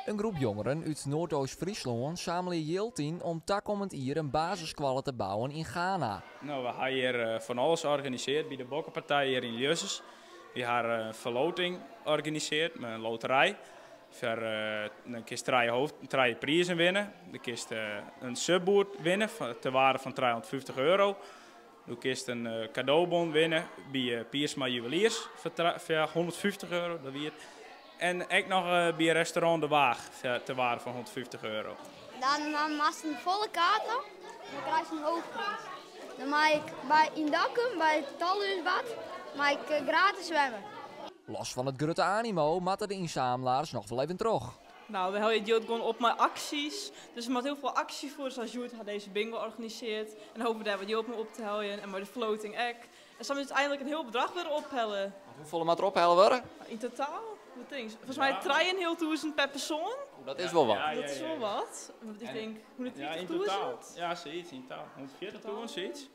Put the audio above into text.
Een groep jongeren uit Noordoost-Friesland zamelen geld in om komend jaar een basisschool te bouwen in Ghana. Nou, we hebben hier van alles georganiseerd bij de Bokkenpartij hier in Ljusses. We hebben een verloting georganiseerd met een loterij. Dan kun je drie prijzen winnen. Dan kun je een subboot winnen ter waarde van €350. Dan kun je een cadeaubon winnen bij Piersma Juweliers voor €150. Dat weer. En ook nog bij restaurant De Waag ter waarde van €150. Dan maak je een volle kaart op, dan krijg je een hoofdprijs. Dan mag ik in Dokkum, bij het Talhuisbad, gratis zwemmen. Los van het grote animo moeten de inzamelaars nog wel even terug. Nou, we hebben het gewoon op met acties. Dus er moet heel veel actie voor. Zoals Joert had deze bingo georganiseerd. En dan hopen we daar wat Joop mee op te houden. En maar de floating egg. En zo is uiteindelijk een heel bedrag weer ophellen. Hoeveel moet er ophellen worden? In totaal? Wat denk je? Volgens mij 3.500 per persoon. Dat is wel wat. Dat is wel wat. Ik denk 120.000. Ja, in totaal. Ja, zoiets in totaal. 140.000, zoiets.